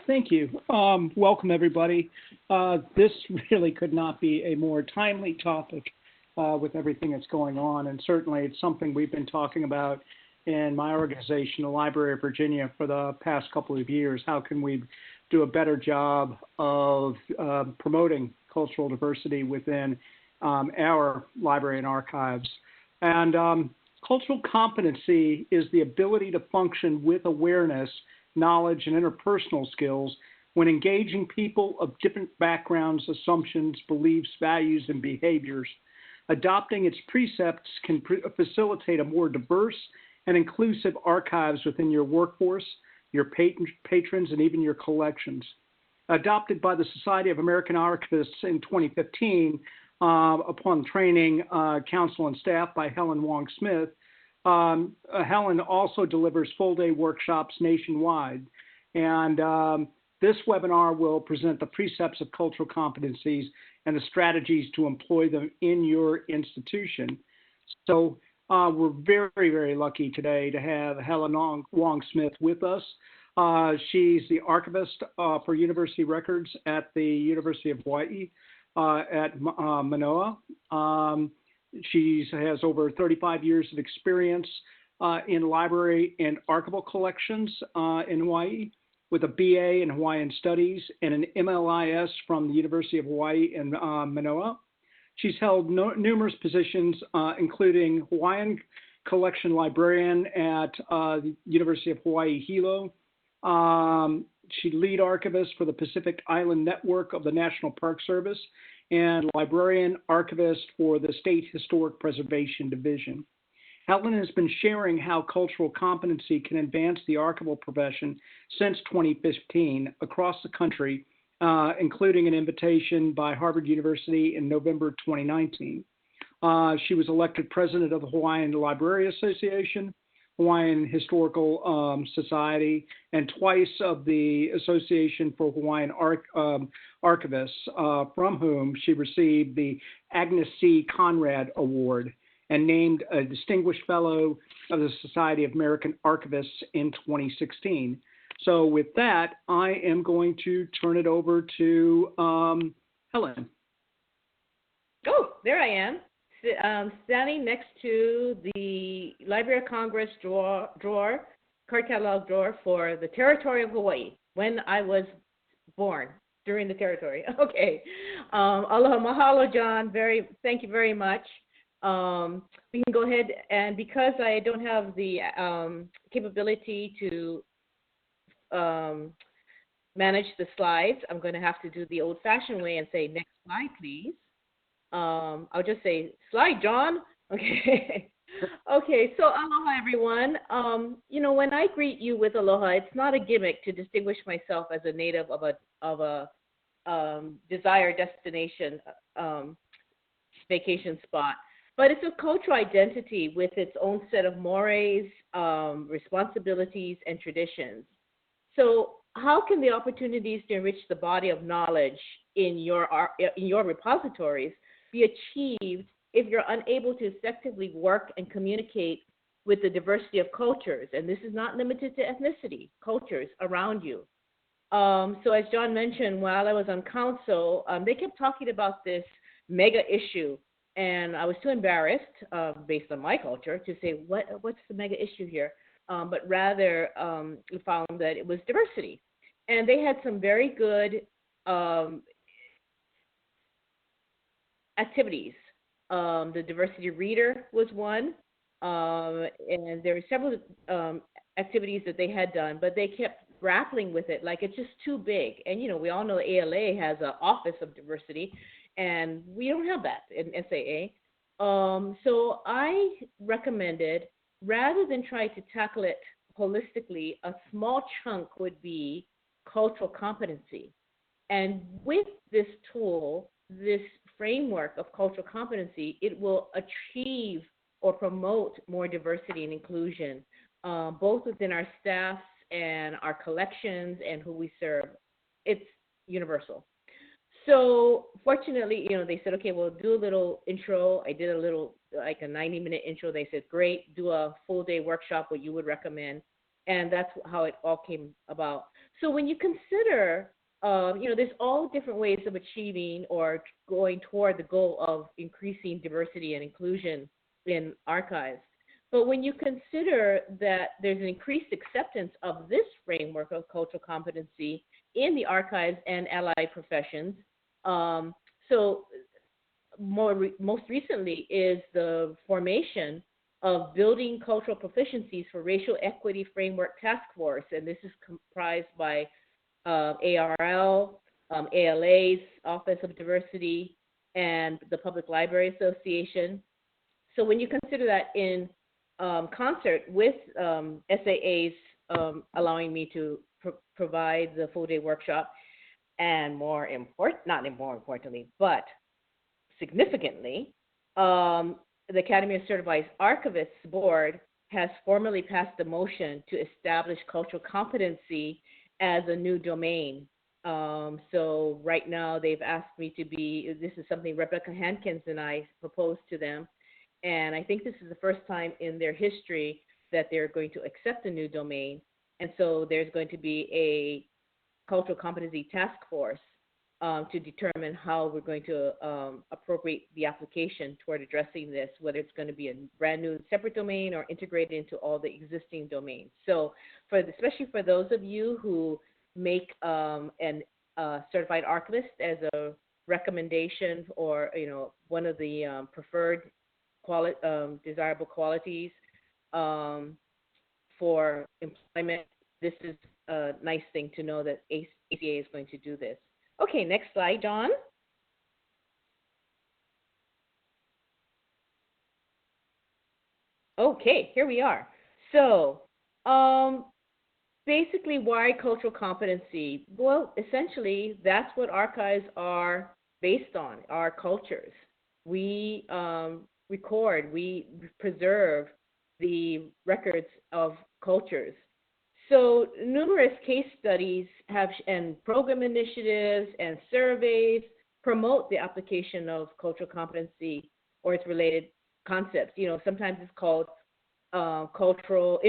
Thank you. Welcome, everybody. This really could not be a more timely topic with everything that's going on, and certainly it's something we've been talking about in my organization, the Library of Virginia, for the past couple of years. How can we do a better job of promoting cultural diversity within our library and archives? And cultural competency is the ability to function with awareness, knowledge, and interpersonal skills when engaging people of different backgrounds, assumptions, beliefs, values, and behaviors. Adopting its precepts can facilitate a more diverse and inclusive archives within your workforce, your patrons, and even your collections. Adopted by the Society of American Archivists in 2015, upon training counsel and staff by Helen Wong Smith, Helen also delivers full-day workshops nationwide. And this webinar will present the precepts of cultural competencies and the strategies to employ them in your institution. So we're very, very lucky today to have Helen Wong Smith with us. She's the archivist for University Records at the University of Hawaii at Manoa. She has over 35 years of experience in library and archival collections in Hawaii, with a BA in Hawaiian Studies and an MLIS from the University of Hawaii in Manoa. She's held numerous positions, including Hawaiian Collection Librarian at the University of Hawaii Hilo. She lead archivist for the Pacific Island Network of the National Park Service and librarian archivist for the State Historic Preservation Division. Helen has been sharing how cultural competency can advance the archival profession since 2015 across the country, including an invitation by Harvard University in November 2019. She was elected president of the Hawaiian Library Association, Hawaiian Historical Society, and twice of the Association for Hawaiian Archivists, from whom she received the Agnes C. Conrad Award and named a Distinguished Fellow of the Society of American Archivists in 2016. So with that, I am going to turn it over to Helen. Oh, there I am. Standing next to the Library of Congress card catalog drawer for the territory of Hawaii when I was born during the territory. Okay. Aloha, mahalo, John. Thank you very much. We can go ahead, and because I don't have the capability to manage the slides, I'm going to have to do the old-fashioned way and say, next slide, please. I'll just say, slide, John. Okay. Okay, so aloha, everyone. When I greet you with aloha, it's not a gimmick to distinguish myself as a native of a desired destination vacation spot. But it's a cultural identity with its own set of mores, responsibilities, and traditions. So how can the opportunities to enrich the body of knowledge in your repositories be achieved if you're unable to effectively work and communicate with the diversity of cultures? And this is not limited to ethnicity, cultures around you. So as John mentioned, while I was on council, they kept talking about this mega issue. And I was too embarrassed, based on my culture, to say, what's the mega issue here? But rather found that it was diversity. And they had some very good activities. The diversity reader was one, and there were several activities that they had done, but they kept grappling with it like it's just too big. And, we all know ALA has an office of diversity, and we don't have that in SAA. So I recommended, rather than try to tackle it holistically, a small chunk would be cultural competency. And with this tool, this framework of cultural competency, it will achieve or promote more diversity and inclusion, both within our staffs and our collections and who we serve. It's universal. So fortunately, they said, okay, we'll do a little intro. I did a little, like a 90-minute intro. They said, great, do a full-day workshop, what you would recommend. And that's how it all came about. So when you consider, there's all different ways of achieving or going toward the goal of increasing diversity and inclusion in archives. But when you consider that there's an increased acceptance of this framework of cultural competency in the archives and allied professions, so most recently is the formation of Building Cultural Proficiencies for Racial Equity Framework Task Force, and this is comprised by ARL, ALA's Office of Diversity, and the Public Library Association. So when you consider that in concert with SAA's allowing me to provide the full-day workshop, and not more importantly, but significantly, the Academy of Certified Archivists Board has formally passed a motion to establish cultural competency as a new domain. So right now they've asked me this is something Rebecca Hankins and I proposed to them. And I think this is the first time in their history that they're going to accept a new domain. And so there's going to be a cultural competency task force to determine how we're going to appropriate the application toward addressing this, whether it's going to be a brand new separate domain or integrated into all the existing domains. So especially for those of you who make an certified archivist as a recommendation or one of the preferred desirable qualities for employment, this is a nice thing to know that ACA is going to do this. Okay, next slide, John. Okay, here we are. So basically, why cultural competency? Well, essentially, that's what archives are based on, our cultures. We record, we preserve the records of cultures. So numerous case studies and program initiatives and surveys promote the application of cultural competency or its related concepts. Sometimes it's called intercultural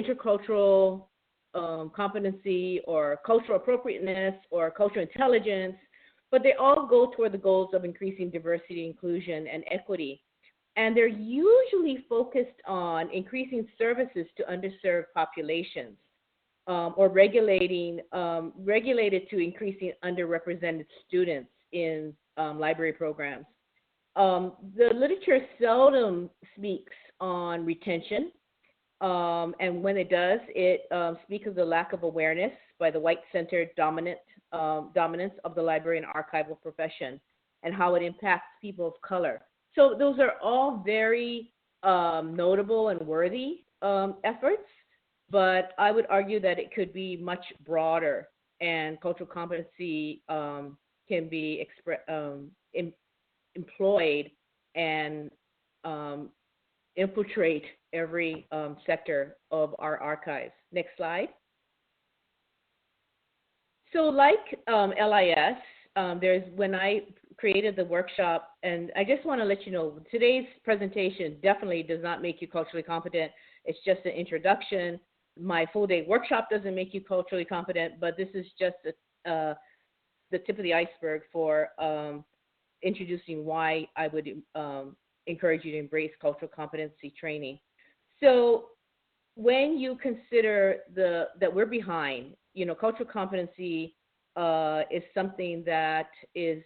competency or cultural appropriateness or cultural intelligence, but they all go toward the goals of increasing diversity, inclusion, and equity. And they're usually focused on increasing services to underserved populations. Or regulated to increasing underrepresented students in library programs. The literature seldom speaks on retention, and when it does, it speaks of the lack of awareness by the white-centered dominance of the library and archival profession and how it impacts people of color. So those are all very notable and worthy efforts. But I would argue that it could be much broader, and cultural competency can be employed and infiltrate every sector of our archives. Next slide. So like LIS, when I created the workshop, and I just want to let you know, today's presentation definitely does not make you culturally competent. It's just an introduction. My full-day workshop doesn't make you culturally competent, but this is just the tip of the iceberg for introducing why I would encourage you to embrace cultural competency training. So when you consider that we're behind, cultural competency is something that is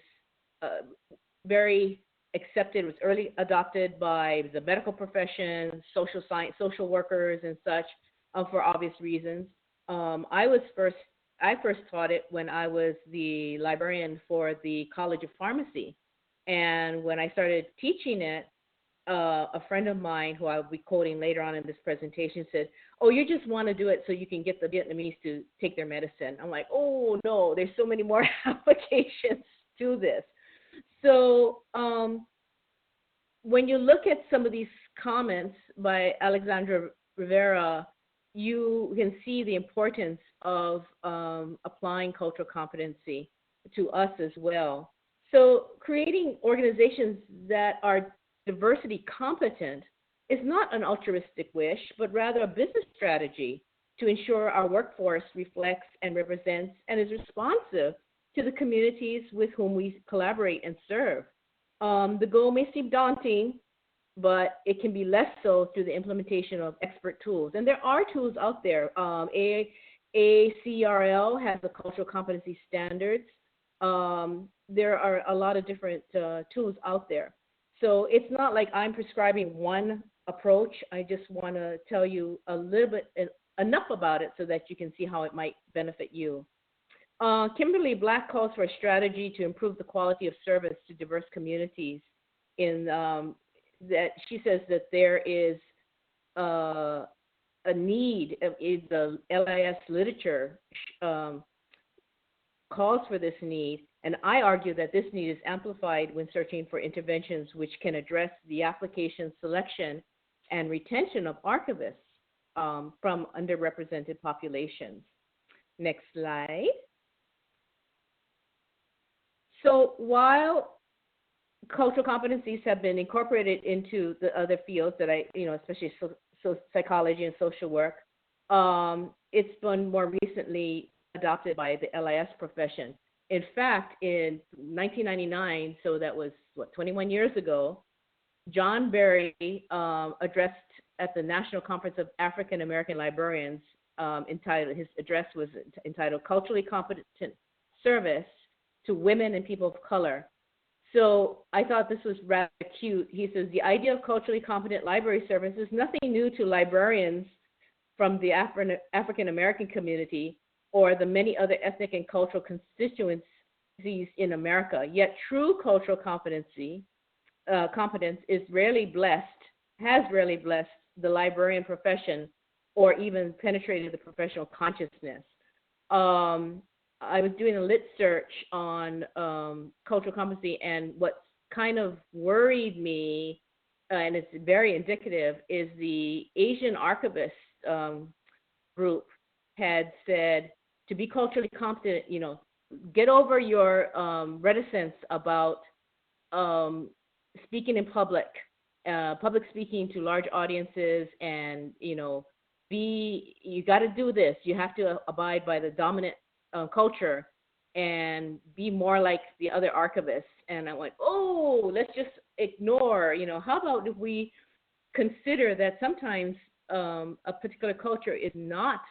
very accepted, was early adopted by the medical profession, social science, social workers, and such. For obvious reasons. I first taught it when I was the librarian for the College of Pharmacy. And when I started teaching it, a friend of mine, who I'll be quoting later on in this presentation, said, "Oh, you just want to do it so you can get the Vietnamese to take their medicine." I'm like, "Oh, no, there's so many more applications to this." So when you look at some of these comments by Alexandra Rivera, you can see the importance of applying cultural competency to us as well. So creating organizations that are diversity competent is not an altruistic wish, but rather a business strategy to ensure our workforce reflects and represents and is responsive to the communities with whom we collaborate and serve. The goal may seem daunting, but it can be less so through the implementation of expert tools. And there are tools out there. AACRL has the cultural competency standards. There are a lot of different tools out there. So it's not like I'm prescribing one approach. I just want to tell you a little bit, enough about it so that you can see how it might benefit you. Kimberly Black calls for a strategy to improve the quality of service to diverse communities. In that, she says that there is a need. The LIS literature calls for this need, and I argue that this need is amplified when searching for interventions which can address the application, selection, and retention of archivists from underrepresented populations. Next slide. So while cultural competencies have been incorporated into the other fields that especially psychology and social work, it's been more recently adopted by the LIS profession. In fact, in 1999, so that was, 21 years ago, John Berry addressed at the National Conference of African American Librarians, his address was entitled Culturally Competent Service to Women and People of Color. So I thought this was rather cute. He says, the idea of culturally competent library service is nothing new to librarians from the African American community or the many other ethnic and cultural constituencies in America. Yet true cultural competence is rarely blessed, has rarely blessed the librarian profession or even penetrated the professional consciousness. I was doing a lit search on cultural competency, and what kind of worried me, and it's very indicative, is the Asian archivist group had said, to be culturally competent, get over your reticence about speaking in public speaking to large audiences, and you got to do this. You have to abide by the dominant culture and be more like the other archivists. And I went, oh, let's just ignore. How about if we consider that sometimes a particular culture is not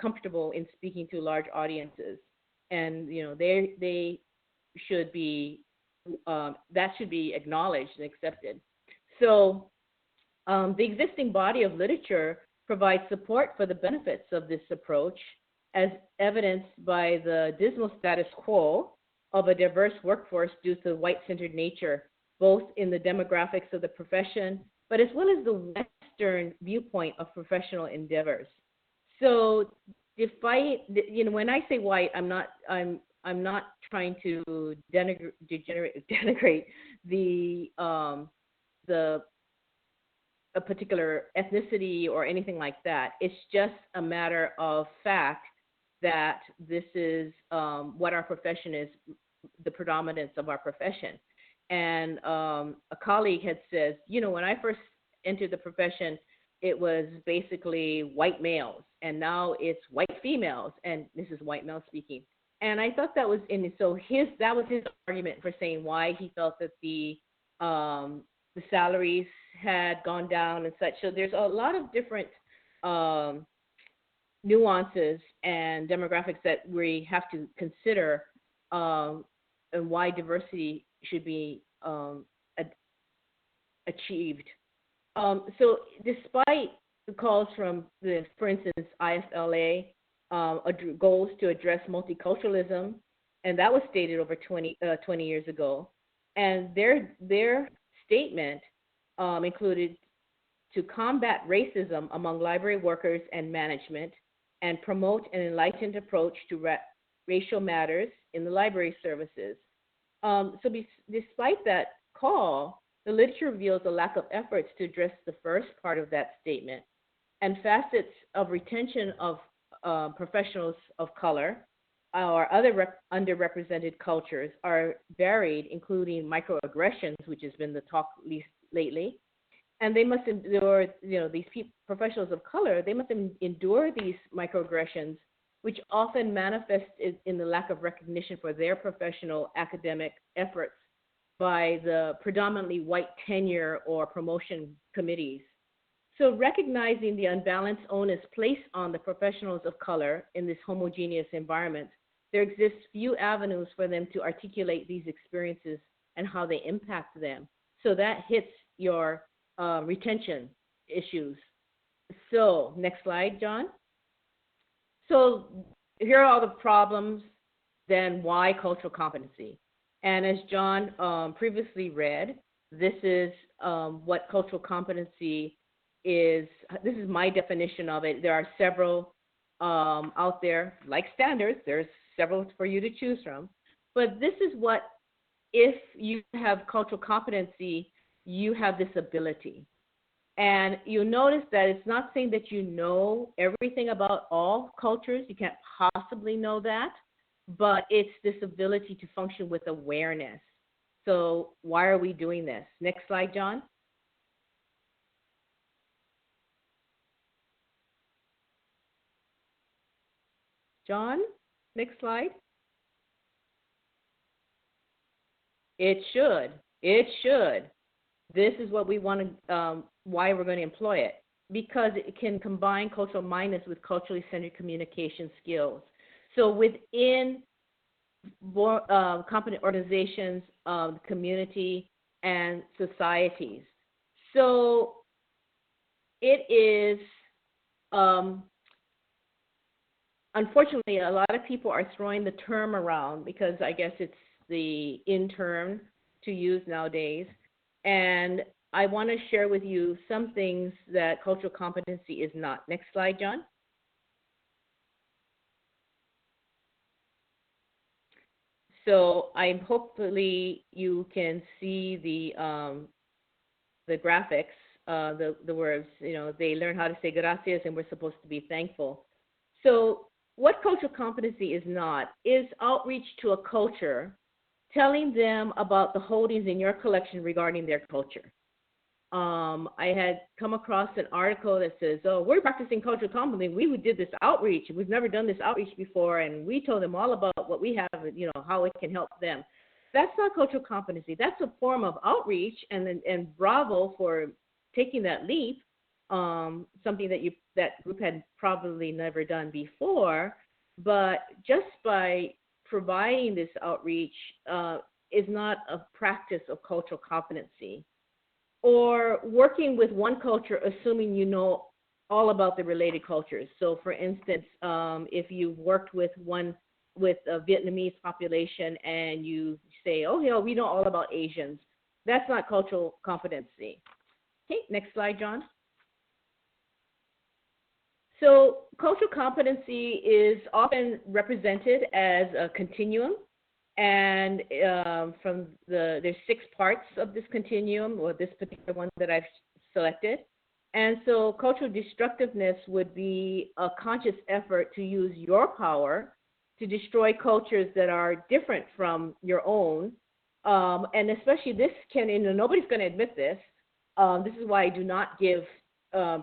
comfortable in speaking to large audiences, and they should be that should be acknowledged and accepted. So the existing body of literature provides support for the benefits of this approach, as evidenced by the dismal status quo of a diverse workforce due to the white-centered nature, both in the demographics of the profession, but as well as the Western viewpoint of professional endeavors. So, despite when I say white, I'm not trying to denigrate a particular ethnicity or anything like that. It's just a matter of fact that this is what our profession is, the predominance of our profession. And a colleague had said, when I first entered the profession, it was basically white males, and now it's white females, and this is white male speaking. And I thought that was that was his argument for saying why he felt that the salaries had gone down and such. So there's a lot of different nuances and demographics that we have to consider, and why diversity should be achieved. So despite the calls from for instance, IFLA, goals to address multiculturalism, and that was stated over 20 years ago, and their statement included to combat racism among library workers and management, and promote an enlightened approach to racial matters in the library services. Despite that call, the literature reveals a lack of efforts to address the first part of that statement, and facets of retention of professionals of color or other underrepresented cultures are varied, including microaggressions, which has been the talk lately, And they must endure, these professionals of color, they must endure these microaggressions, which often manifest in the lack of recognition for their professional academic efforts by the predominantly white tenure or promotion committees. So recognizing the unbalanced onus placed on the professionals of color in this homogeneous environment, there exists few avenues for them to articulate these experiences and how they impact them. So that hits your retention issues. So next slide, John. So here are all the problems, then why cultural competency? And as John previously read, this is what cultural competency is. This is my definition of it. There are several out there, like standards. There's several for you to choose from. But this is what, if you have cultural competency, you have this ability. And you'll notice that it's not saying that you know everything about all cultures. You can't possibly know that. But it's this ability to function with awareness. So why are we doing this? Next slide, John. John, next slide. It should. It should. This is what we want to, why we're going to employ it, because it can combine cultural mindedness with culturally centered communication skills. So within competent organizations, community, and societies. So it is, unfortunately, a lot of people are throwing the term around because I guess it's the in term to use nowadays. And I want to share with you some things that cultural competency is not. Next slide, John. So hopefully you can see the graphics, the words, they learn how to say gracias and we're supposed to be thankful. So what cultural competency is not is outreach to a culture, telling them about the holdings in your collection regarding their culture. I had come across an article that says, oh, we're practicing cultural competency. We did this outreach. We've never done this outreach before, and we told them all about what we have, how it can help them. That's not cultural competency. That's a form of outreach, and bravo for taking that leap, something that group had probably never done before. But just by providing this outreach is not a practice of cultural competency. Or working with one culture, assuming you know all about the related cultures. So, for instance, if you've worked with a Vietnamese population and you say, oh, yeah, we know all about Asians, that's not cultural competency. Okay, next slide, John. So, cultural competency is often represented as a continuum. And there's 6 parts of this continuum, or this particular one that I've selected. And so cultural destructiveness would be a conscious effort to use your power to destroy cultures that are different from your own. And especially this nobody's going to admit this. This is why I do not give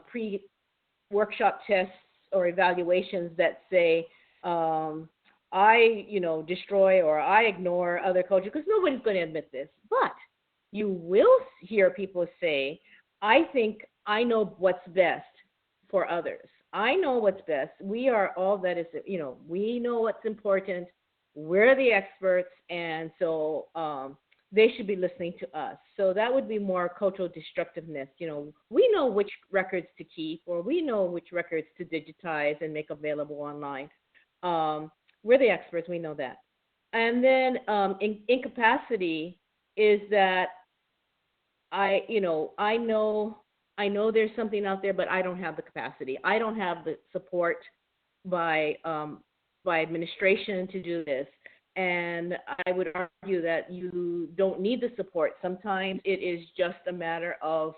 pre-workshop tests or evaluations that say, I, destroy or I ignore other cultures, because nobody's going to admit this. But you will hear people say, I think I know what's best for others. I know what's best. We are all that is, we know what's important. We're the experts. And so they should be listening to us. So that would be more cultural destructiveness. We know which records to keep, or we know which records to digitize and make available online. We're the experts, we know that. And then incapacity is that I know there's something out there, but I don't have the capacity. I don't have the support by administration to do this. And I would argue that you don't need the support. Sometimes it is just a matter of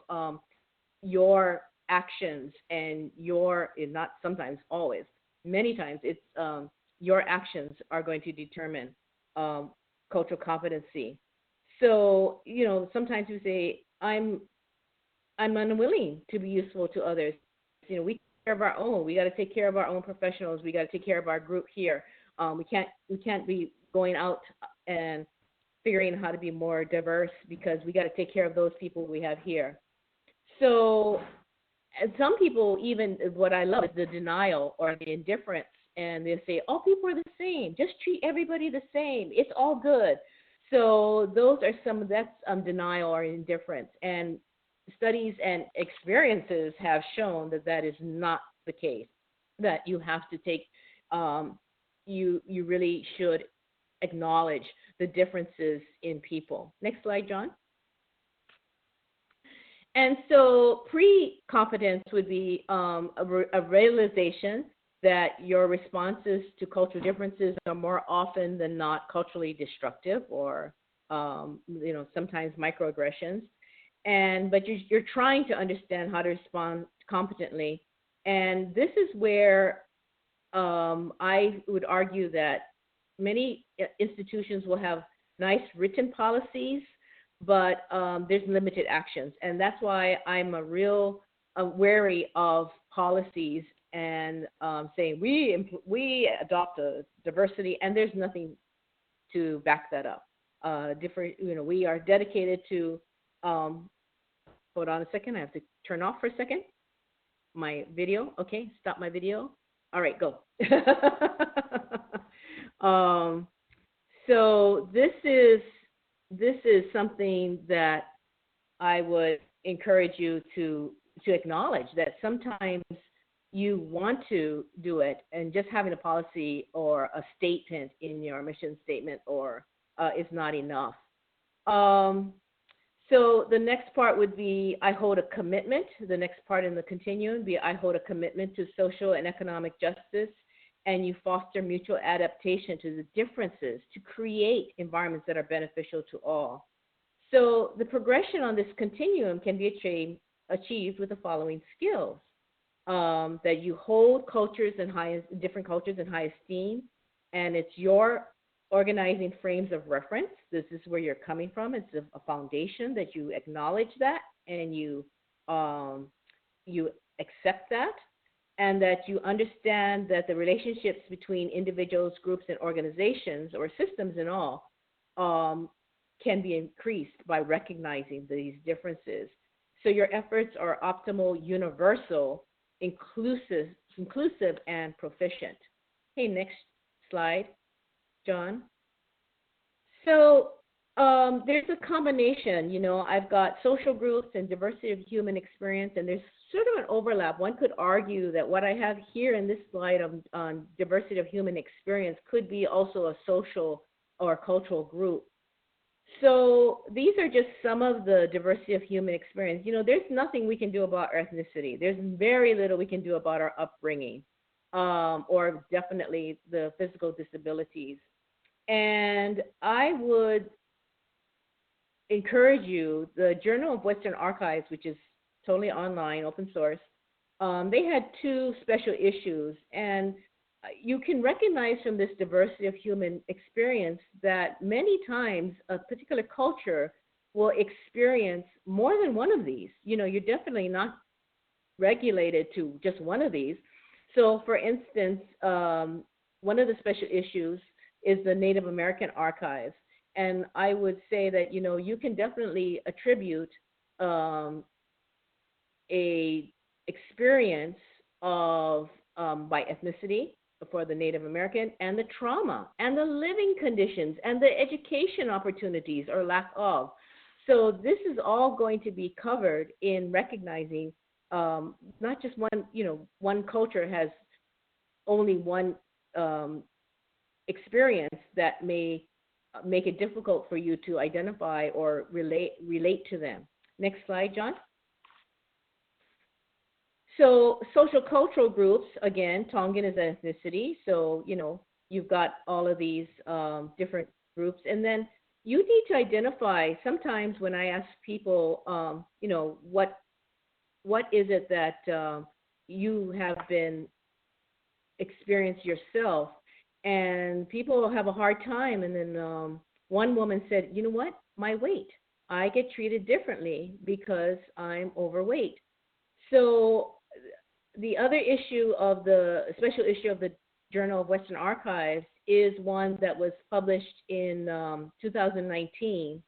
your actions and not sometimes, always, many times it's your actions are going to determine cultural competency. So, sometimes you say, I'm I'm unwilling to be useful to others. We take care of our own. We got to take care of our own professionals. We got to take care of our group here. We can't be going out and figuring how to be more diverse because we got to take care of those people we have here. So, and some people, even what I love is the denial or the indifference, and they say, "All people are the same. Just treat everybody the same. It's all good." So those are that's denial or indifference, and studies and experiences have shown that that is not the case. That you have to take, you really should acknowledge the differences in people. Next slide, John. And so pre-competence would be a realization that your responses to cultural differences are more often than not culturally destructive or, sometimes microaggressions. But you're trying to understand how to respond competently. And this is where I would argue that many institutions will have nice written policies, but there's limited actions. And that's why I'm wary of policies and saying we adopt a diversity, and there's nothing to back that up. We are dedicated to, hold on a second, I have to turn off for a second my video. Okay, stop my video. All right, go. So this is something that I would encourage you to acknowledge, that sometimes you want to do it, and just having a policy or a statement in your mission statement is not enough. So the next part would be I hold a commitment. The next part in the continuum would be I hold a commitment to social and economic justice, and you foster mutual adaptation to the differences to create environments that are beneficial to all. So the progression on this continuum can be achieved with the following skills. That you hold different cultures in high esteem, and it's your organizing frames of reference. This is where you're coming from. It's a foundation that you acknowledge that, and you accept that, and that you understand that the relationships between individuals, groups, and organizations, or systems and all, can be increased by recognizing these differences. So your efforts are optimal, universal, inclusive, and proficient. Okay, next slide, John. So there's a combination. I've got social groups and diversity of human experience, and there's sort of an overlap. One could argue that what I have here in this slide on diversity of human experience could be also a social or cultural group. So these are just some of the diversity of human experience. There's nothing we can do about our ethnicity. There's very little we can do about our upbringing, or definitely the physical disabilities. And I would encourage you, the Journal of Western Archives, which is totally online, open source, they had 2 special issues, and you can recognize from this diversity of human experience that many times a particular culture will experience more than one of these. You're definitely not regulated to just one of these. So for instance, one of the special issues is the Native American Archives. And I would say that, you can definitely attribute a experience of by ethnicity for the Native American, and the trauma and the living conditions and the education opportunities or lack of. So this is all going to be covered in recognizing not just one culture has only one experience that may make it difficult for you to identify or relate to them. Next slide, John. So social cultural groups, again, Tongan is an ethnicity. So, you've got all of these different groups. And then you need to identify, sometimes when I ask people, what is it that you have been experienced yourself? And people have a hard time. And then one woman said, you know what, my weight. I get treated differently because I'm overweight. So the other issue of the special issue of the Journal of Western Archives is one that was published in 2019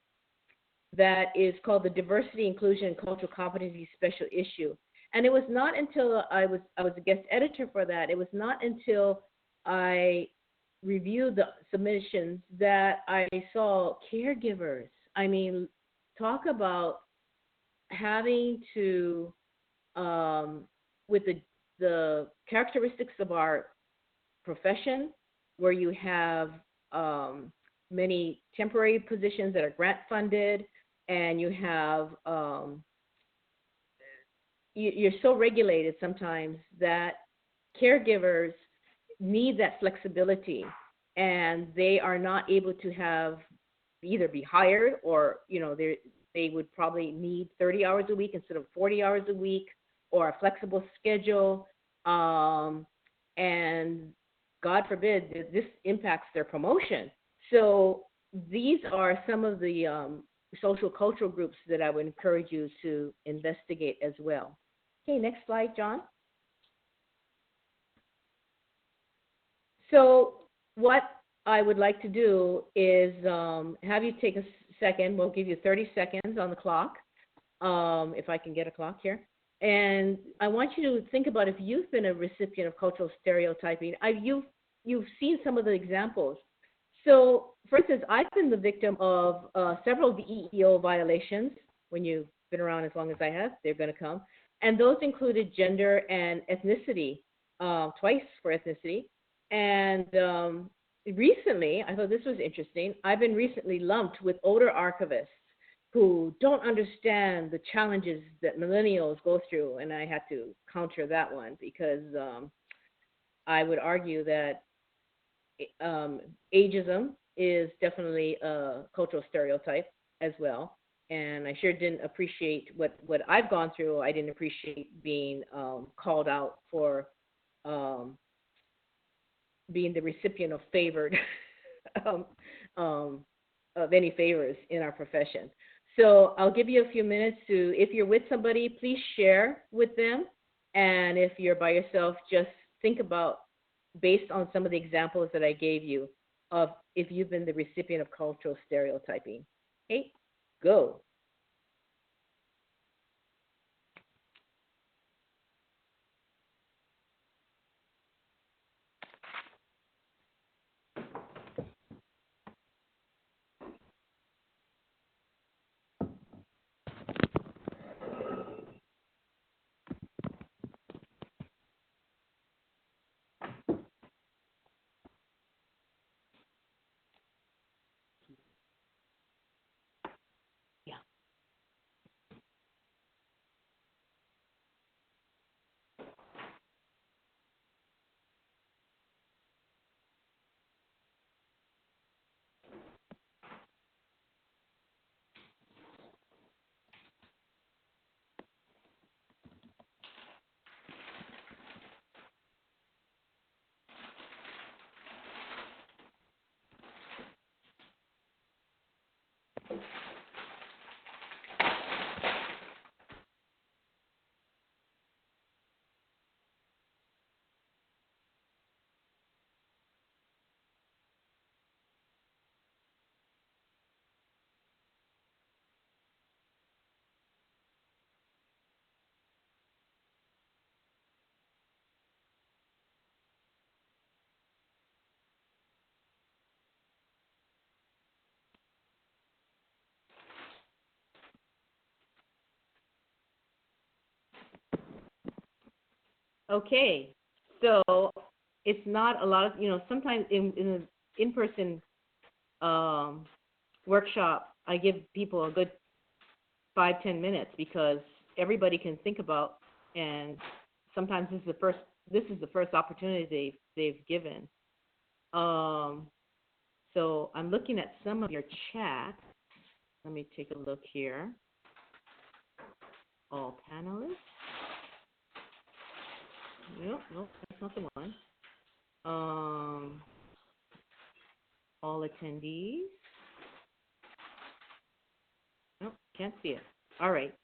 that is called the Diversity, Inclusion, and Cultural Competency Special Issue. And it was not until I was a guest editor for that, it was not until I reviewed the submissions that I saw caregivers. I mean, talk about having to, with the characteristics of our profession, where you have many temporary positions that are grant funded, and you have you're so regulated sometimes that caregivers need that flexibility, and they are not able to have either be hired, or they would probably need 30 hours a week instead of 40 hours a week, or a flexible schedule, and God forbid this impacts their promotion. So these are some of the social cultural groups that I would encourage you to investigate as well. Okay, next slide, John. So what I would like to do is have you take a second. We'll give you 30 seconds on the clock, if I can get a clock here. And I want you to think about if you've been a recipient of cultural stereotyping. You've seen some of the examples. So, for instance, I've been the victim of several of the EEO violations. When you've been around as long as I have, they're going to come. And those included gender and ethnicity, twice for ethnicity. And recently, I thought this was interesting, I've been recently lumped with older archivists who don't understand the challenges that millennials go through. And I had to counter that one because I would argue that ageism is definitely a cultural stereotype as well. And I sure didn't appreciate what I've gone through. I didn't appreciate being called out for being the recipient of favored of any favors in our profession. So I'll give you a few minutes to, if you're with somebody, please share with them. And if you're by yourself, just think about, based on some of the examples that I gave you, of if you've been the recipient of cultural stereotyping. Okay, go. Okay, so it's not a lot of, sometimes in an in-person workshop, I give people a good 5-10 minutes because everybody can think about, and sometimes this is the first opportunity they've given. So I'm looking at some of your chat. Let me take a look here. All panelists. Nope, that's not the one. All attendees. Nope, Can't see it. All right.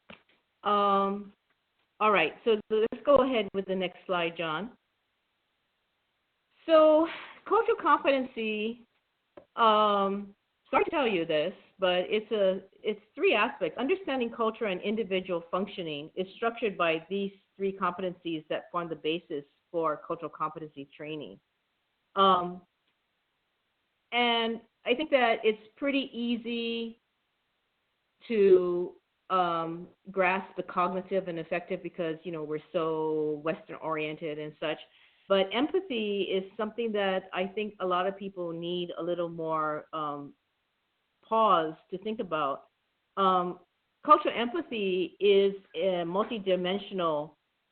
All right. So let's go ahead with the next slide, John. So cultural competency. Sorry to tell you this, but it's three aspects. Understanding culture and individual functioning is structured by these three competencies that form the basis for cultural competency training. And I think that it's pretty easy to grasp the cognitive and affective because, we're so Western oriented and such. But empathy is something that I think a lot of people need a little more pause to think about. Cultural empathy is a multidimensional,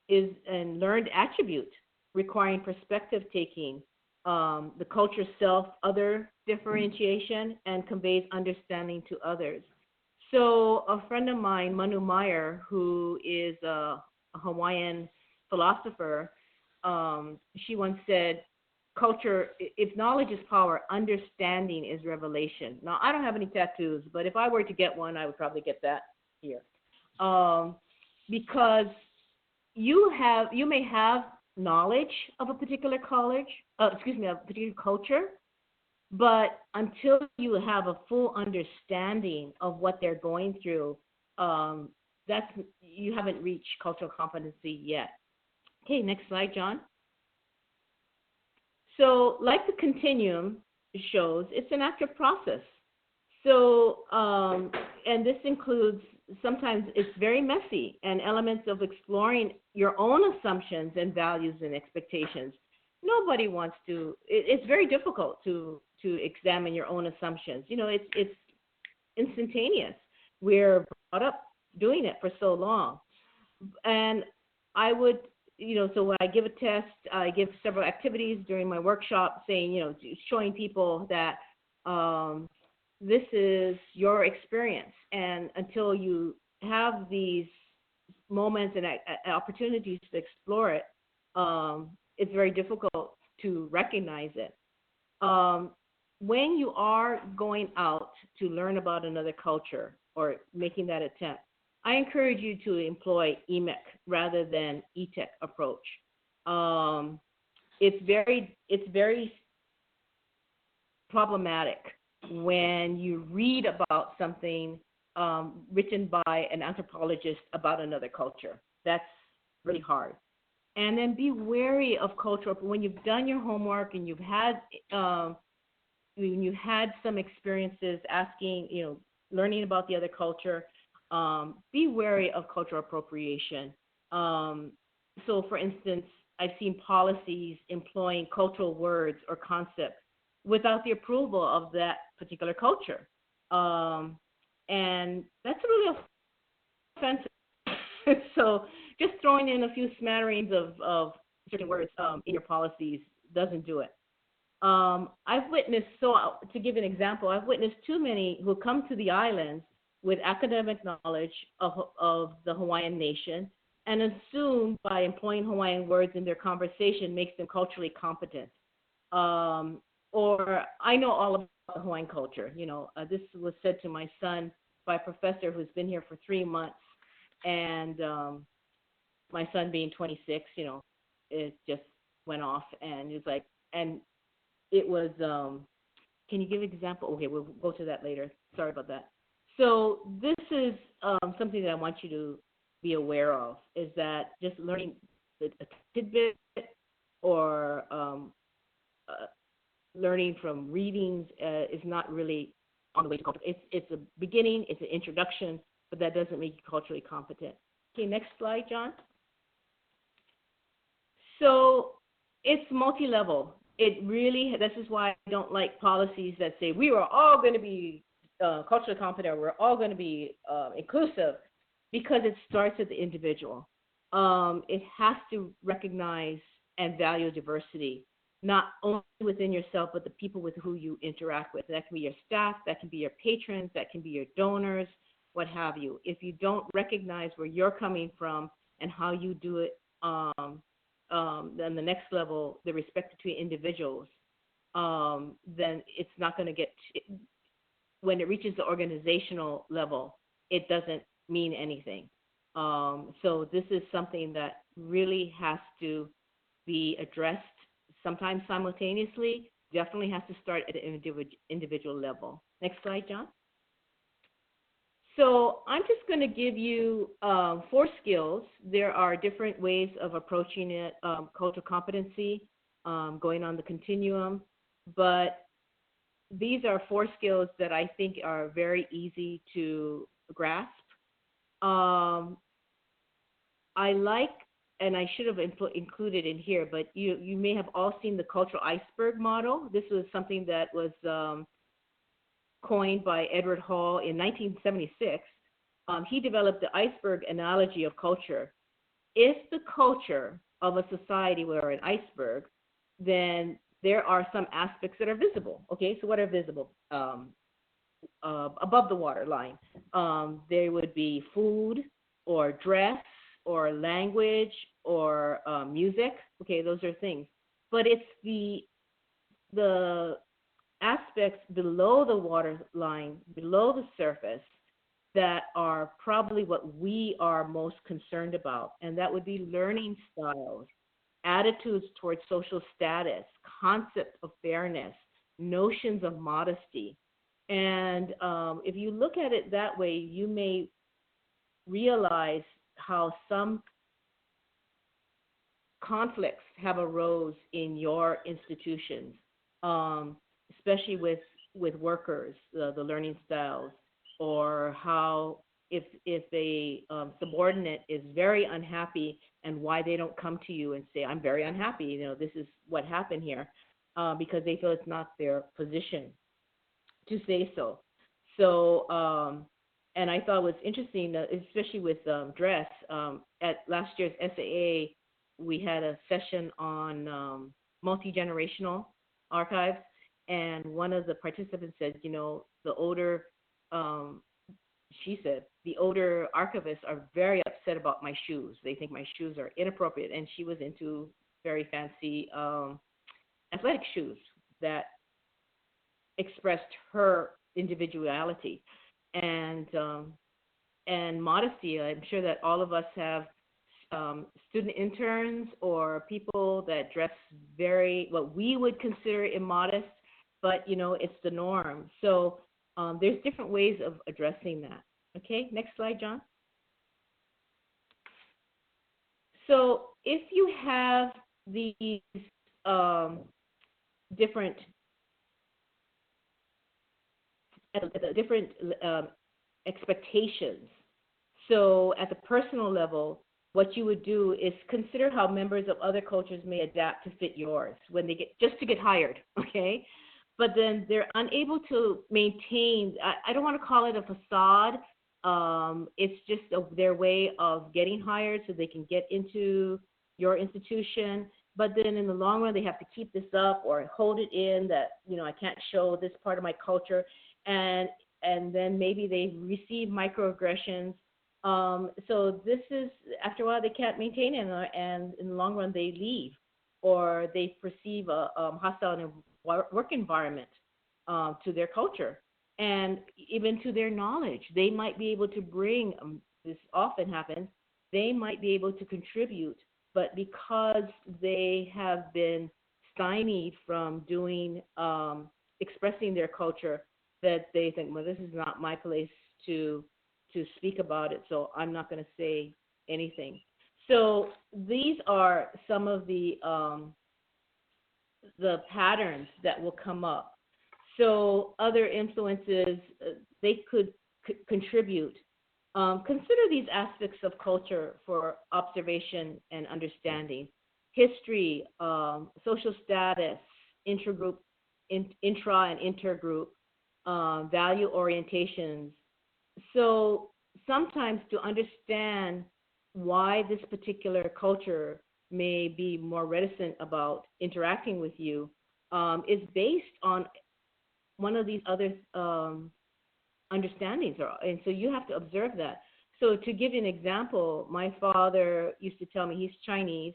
is a learned attribute requiring perspective taking, the culture self-other differentiation, and conveys understanding to others. So a friend of mine, Manu Meyer, who is a Hawaiian philosopher, she once said, culture, if knowledge is power, understanding is revelation. Now, I don't have any tattoos, but if I were to get one, I would probably get that here. Because you may have knowledge of a particular a particular culture, but until you have a full understanding of what they're going through, you haven't reached cultural competency yet. Okay, next slide, John. So, like the continuum shows, it's an active process. So, and this includes, sometimes it's very messy, and elements of exploring your own assumptions and values and expectations. Nobody wants to, it's very difficult to examine your own assumptions. It's instantaneous. We're brought up doing it for so long. And I would, so when I give a test, I give several activities during my workshop saying, showing people that this is your experience. And until you have these moments and opportunities to explore it, it's very difficult to recognize it. When you are going out to learn about another culture or making that attempt, I encourage you to employ EMEC rather than ETEC approach. It's very problematic when you read about something written by an anthropologist about another culture. That's really hard. And then be wary of cultural. When you've done your homework and you've had some experiences asking, learning about the other culture, be wary of cultural appropriation. So, for instance, I've seen policies employing cultural words or concepts without the approval of that particular culture. And that's really offensive. So just throwing in a few smatterings of certain words in your policies doesn't do it. I've witnessed, to give an example, I've witnessed too many who come to the islands with academic knowledge of the Hawaiian nation and assume by employing Hawaiian words in their conversation makes them culturally competent. Or I know all about the Hawaiian culture. This was said to my son by a professor who's been here for 3 months, and my son being 26, it just went off, and he was like, and it was, can you give an example? Okay, we'll go to that later. Sorry about that. So this is something that I want you to be aware of, is that just learning a tidbit or learning from readings is not really on the way to culture. It's a beginning, it's an introduction, but that doesn't make you culturally competent. Okay, next slide, John. So it's multi-level. This is why I don't like policies that say we are all going to be culturally competent, we're all going to be inclusive, because it starts at the individual. It has to recognize and value diversity, not only within yourself, but the people with who you interact with. That can be your staff, that can be your patrons, that can be your donors, what have you. If you don't recognize where you're coming from and how you do it, then the next level, the respect between individuals, then it's not going to get, when it reaches the organizational level, it doesn't mean anything. So this is something that really has to be addressed sometimes simultaneously. Definitely has to start at an individual level. Next slide, John. So I'm just going to give you 4 skills. There are different ways of approaching it, cultural competency, going on the continuum, but these are 4 skills that I think are very easy to grasp. I like, and I should have included in here, but you may have all seen the cultural iceberg model. This was something that was coined by Edward Hall in 1976. He developed the iceberg analogy of culture. If the culture of a society were an iceberg, then there are some aspects that are visible. Okay, so what are visible? Above the water line, there would be food or dress or language or music. Okay, those are things. But it's the aspects below the water line, below the surface, that are probably what we are most concerned about. And that would be learning styles, attitudes towards social status, concept of fairness, notions of modesty. And if you look at it that way, you may realize how some conflicts have arose in your institutions, especially with workers, the learning styles, or how if a subordinate is very unhappy and why they don't come to you and say, I'm very unhappy, you know, this is what happened here, because they feel it's not their position to say so. So, and I thought it was interesting, especially with dress. At last year's SAA, we had a session on multi-generational archives, and one of the participants said, you know, the older, she said, the older archivists are very upset about my shoes. They think my shoes are inappropriate, and she was into very fancy athletic shoes that expressed her individuality and modesty. I'm sure that all of us have student interns or people that dress very, what we would consider immodest, but you know, it's the norm. So there's different ways of addressing that. Okay, next slide, John. So if you have these different expectations. So at the personal level, what you would do is consider how members of other cultures may adapt to fit yours when they get, just to get hired, okay? But then they're unable to maintain, I don't want to call it a facade, it's just their way of getting hired so they can get into your institution. But then in the long run, they have to keep this up or hold it in that, you know, I can't show this part of my culture. And then maybe they receive microaggressions. So this is, after a while, they can't maintain it, and in the long run, they leave, or they perceive a hostile work environment to their culture and even to their knowledge. They might be able to bring, this often happens, they might be able to contribute, but because they have been stymied from doing, expressing their culture, that they think, well, this is not my place to speak about it, so I'm not going to say anything. So these are some of the patterns that will come up. So other influences, they could contribute. Consider these aspects of culture for observation and understanding. History, social status, intra and intergroup, value orientations. So sometimes to understand why this particular culture may be more reticent about interacting with you is based on one of these other understandings. And so you have to observe that. So to give you an example, my father used to tell me, he's Chinese,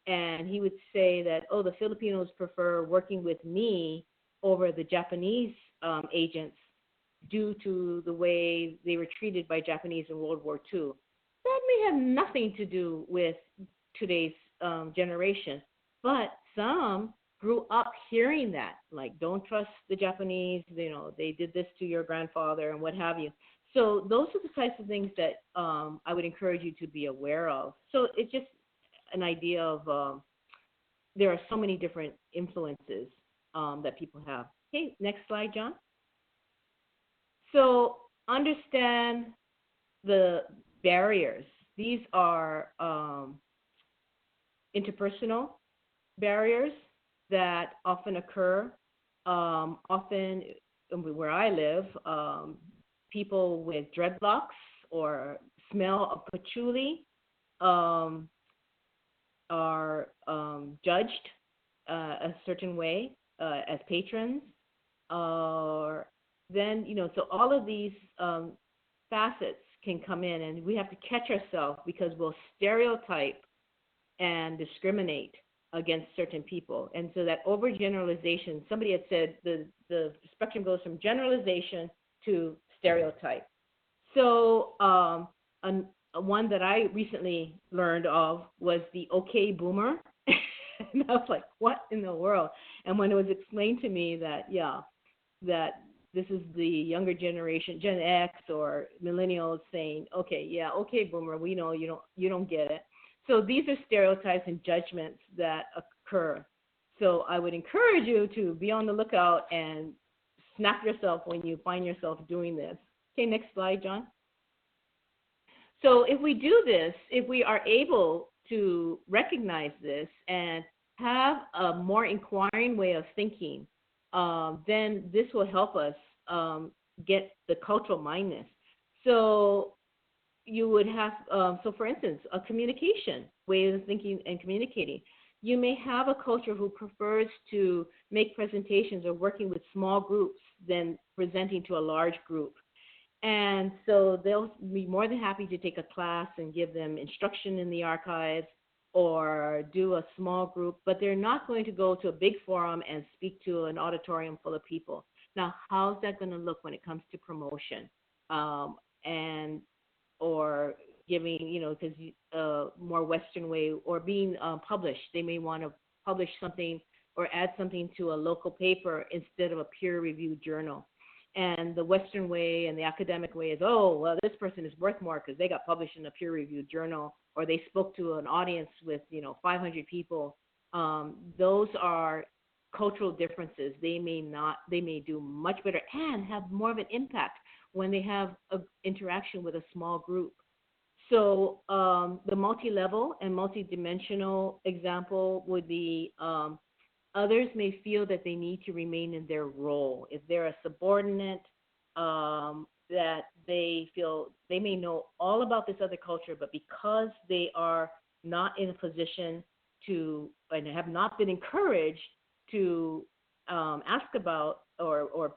and he would say that, oh, the Filipinos prefer working with me over the Japanese agents. due to the way they were treated by Japanese in World War II. That may have nothing to do with today's generation, but some grew up hearing that, like, don't trust the Japanese, they did this to your grandfather and what have you. So those are the types of things that I would encourage you to be aware of. So it's just an idea of there are so many different influences that people have. Okay, next slide, John. So understand the barriers. These are interpersonal barriers that often occur. Often, where I live, people with dreadlocks or smell of patchouli are judged a certain way as patrons. Then, so all of these facets can come in, and we have to catch ourselves because we'll stereotype and discriminate against certain people. And so that overgeneralization, somebody had said the spectrum goes from generalization to stereotype. So one that I recently learned of was the okay boomer. And I was like, what in the world? And when it was explained to me that, that this is the younger generation, Gen X or millennials saying, okay, boomer, we know you don't get it. So these are stereotypes and judgments that occur. So I would encourage you to be on the lookout and snap yourself when you find yourself doing this. Okay, next slide, John. So if we do this, if we are able to recognize this and have a more inquiring way of thinking, then this will help us get the cultural mindedness. So you would have, so for instance, a communication way of thinking and communicating. You may have a culture who prefers to make presentations or working with small groups than presenting to a large group. And so they'll be more than happy to take a class and give them instruction in the archives or do a small group, but they're not going to go to a big forum and speak to an auditorium full of people. Now, how's that going to look when it comes to promotion or giving, because more Western way, or being published? They may want to publish something or add something to a local paper instead of a peer-reviewed journal. And the Western way and the academic way is, oh, well, this person is worth more because they got published in a peer-reviewed journal, or they spoke to an audience with, 500 people. Those are cultural differences. They may do much better and have more of an impact when they have an interaction with a small group. So the multi-level and multi-dimensional example would be others may feel that they need to remain in their role. If they're a subordinate, that they feel they may know all about this other culture, but because they are not in a position to, and have not been encouraged to ask about or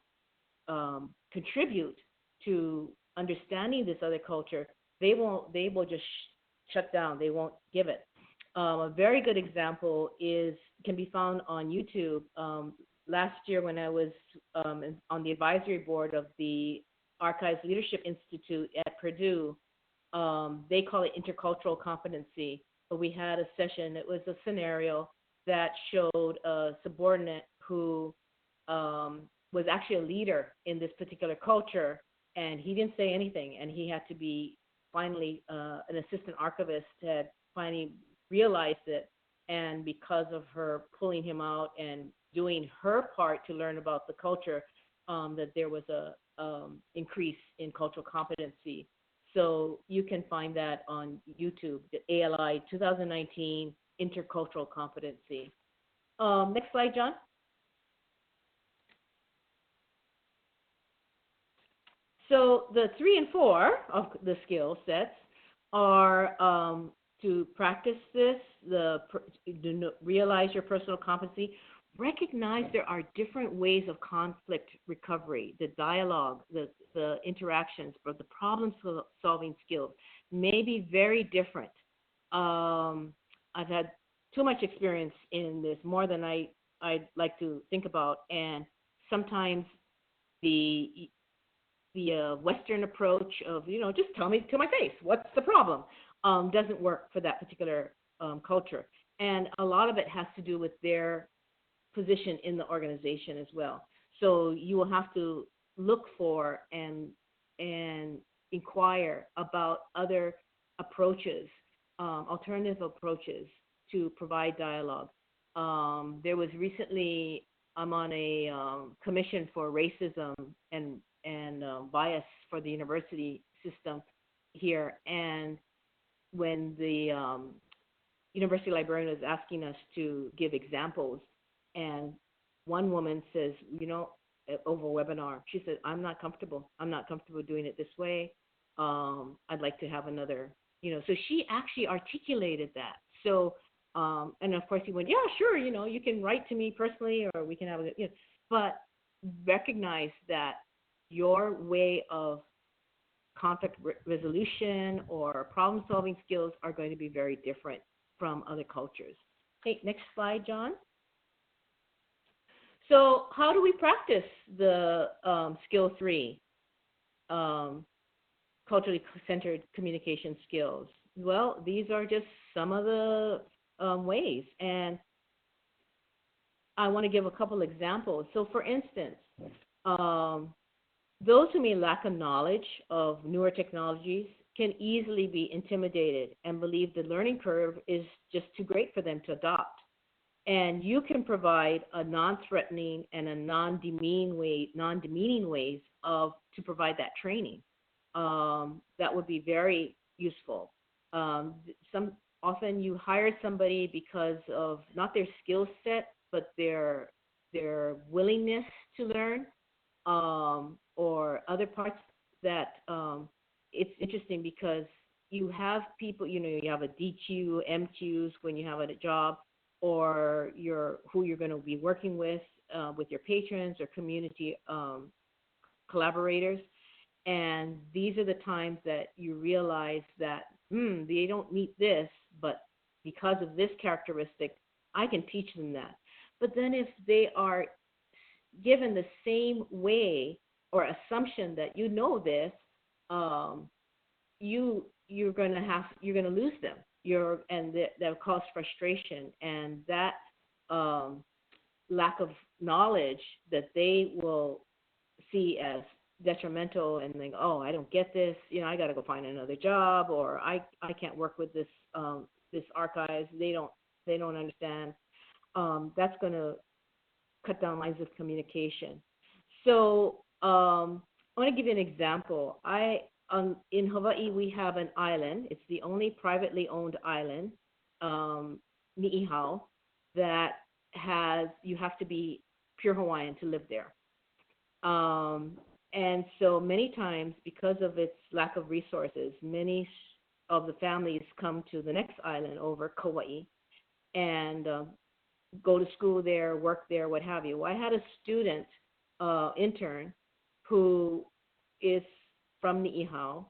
contribute to understanding this other culture, they will just shut down. They won't give it. A very good example can be found on YouTube. Last year, when I was on the advisory board of the Archives Leadership Institute at Purdue, they call it intercultural competency. But we had a session. It was a scenario that showed a subordinate who was actually a leader in this particular culture, and he didn't say anything, and he had to be finally an assistant archivist had finally realized it, and because of her pulling him out and doing her part to learn about the culture, that there was a increase in cultural competency. So you can find that on YouTube, the ALI 2019 Intercultural Competency. Next slide, John. So the 3 and 4 of the skill sets are to practice this, realize your personal competency, recognize there are different ways of conflict recovery, the dialogue, the interactions, but the problem-solving skills may be very different. I've had too much experience in this, more than I'd like to think about, and sometimes the Western approach of, just tell me to my face, what's the problem, doesn't work for that particular culture. And a lot of it has to do with their position in the organization as well. So you will have to look for and inquire about other approaches, alternative approaches to provide dialogue. There was recently, I'm on a commission for racism and bias for the university system here, and when the university librarian was asking us to give examples, and one woman says, over a webinar, she said, I'm not comfortable doing it this way. I'd like to have another, so she actually articulated that. So, and of course he went, yeah, sure, you can write to me personally, or we can have a, but recognize that your way of conflict resolution or problem solving skills are going to be very different from other cultures. Okay, next slide, John. So how do we practice the skill 3, culturally centered communication skills? Well, these are just some of the ways, and I want to give a couple examples. So for instance, those who may lack a knowledge of newer technologies can easily be intimidated and believe the learning curve is just too great for them to adopt. And you can provide a non-threatening and a non-demeaning ways to provide that training. That would be very useful. Often you hire somebody because of not their skill set, but their willingness to learn, or other parts that it's interesting because you have people, you have a DQ, MQs when you have a job, or who you're going to be working with your patrons or community collaborators. And these are the times that you realize that they don't meet this, but because of this characteristic, I can teach them that. But then if they are given the same way or assumption that this, you're going to lose them. That'll cause frustration, and that lack of knowledge that they will see as detrimental and think, oh, I don't get this, I got to go find another job, or I can't work with this archives. They don't understand. That's going to cut down lines of communication. So I want to give you an example. In Hawaii, we have an island. It's the only privately owned island, Ni'ihau, that you have to be pure Hawaiian to live there. And so many times, because of its lack of resources, many of the families come to the next island over, Kauai, and go to school there, work there, what have you. Well, I had a student, intern, who is from Ni'ihau,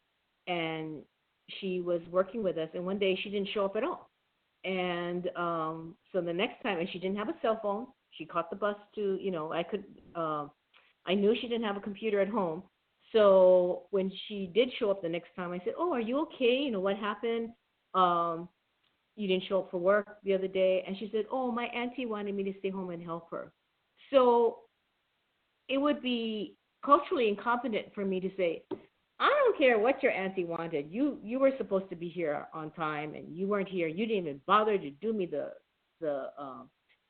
and she was working with us, and one day she didn't show up at all. And so the next time, and she didn't have a cell phone, she caught the bus to, I knew she didn't have a computer at home. So when she did show up the next time, I said, oh, are you okay? What happened? You didn't show up for work the other day. And she said, oh, my auntie wanted me to stay home and help her. So it would be culturally incompetent for me to say, I don't care what your auntie wanted. You were supposed to be here on time, and you weren't here. You didn't even bother to do me the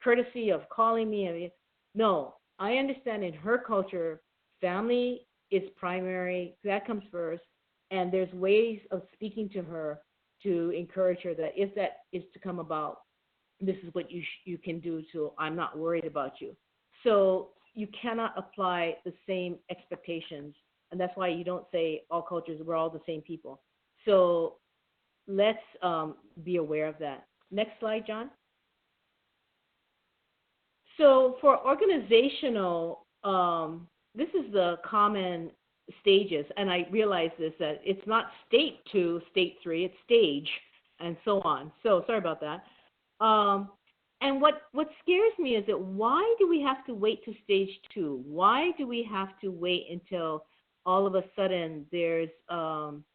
courtesy of calling me. I mean, no, I understand in her culture, family is primary. That comes first. And there's ways of speaking to her to encourage her that if that is to come about, this is what you can do, so I'm not worried about you. So you cannot apply the same expectations. And that's why you don't say all cultures, we're all the same people. So let's be aware of that. Next slide, John. So for organizational, this is the common stages, and I realize this, that it's not state 2, state 3, it's stage, and so on. So sorry about that. And what scares me is that why do we have to wait to stage 2? Why do we have to wait until all of a sudden there's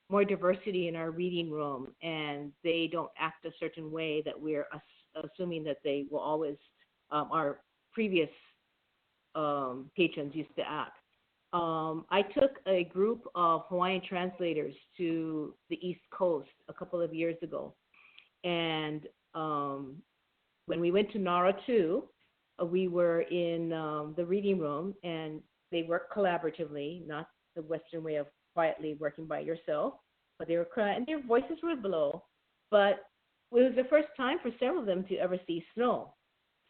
more diversity in our reading room, and they don't act a certain way that we're assuming that they will always, our previous patrons used to act. I took a group of Hawaiian translators to the East Coast a couple of years ago, and when we went to Nara 2, we were in the reading room, and they worked collaboratively, not the Western way of quietly working by yourself, but they were and their voices were low, but it was the first time for several of them to ever see snow.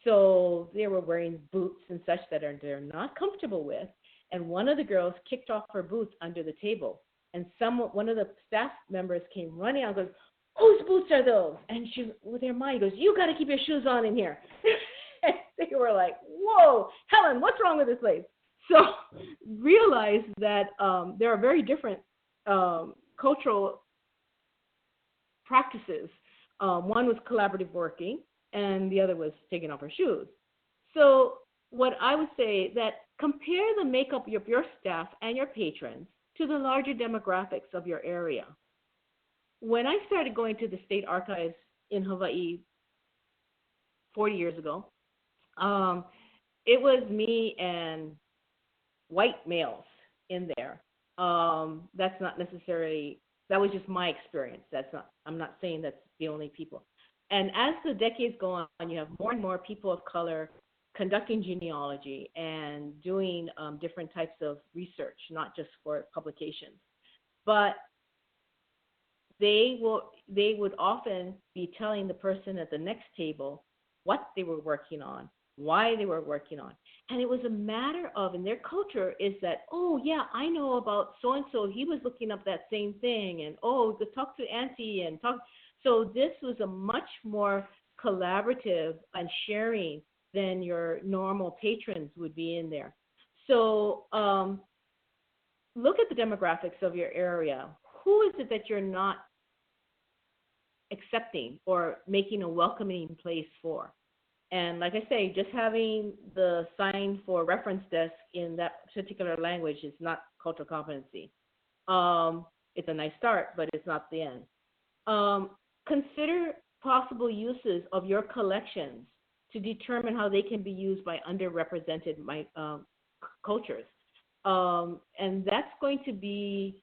So they were wearing boots and such that they're not comfortable with, and one of the girls kicked off her boots under the table, and one of the staff members came running out and goes, "Whose boots are those?" And she, with her mind, goes, "You got to keep your shoes on in here." And they were like, "Whoa, Helen, what's wrong with this place?" So realize that there are very different cultural practices. One was collaborative working, and the other was taking off her shoes. So what I would say that compare the makeup of your staff and your patrons to the larger demographics of your area. When I started going to the state archives in Hawaii 40 years ago, it was me and white males in there. That's not necessarily, that was just my experience. I'm not saying that's the only people. And as the decades go on, you have more and more people of color conducting genealogy and doing different types of research, not just for publications. But they would often be telling the person at the next table what they were working on, why they were working on. And it was a matter of, in their culture, is that, oh, yeah, I know about so-and-so. He was looking up that same thing. And, oh, talk to Auntie and talk. So this was a much more collaborative and sharing than your normal patrons would be in there. So look at the demographics of your area. Who is it that you're not accepting or making a welcoming place for? And like I say, just having the sign for reference desk in that particular language is not cultural competency. It's a nice start, but it's not the end. Consider possible uses of your collections to determine how they can be used by underrepresented cultures. And that's going to be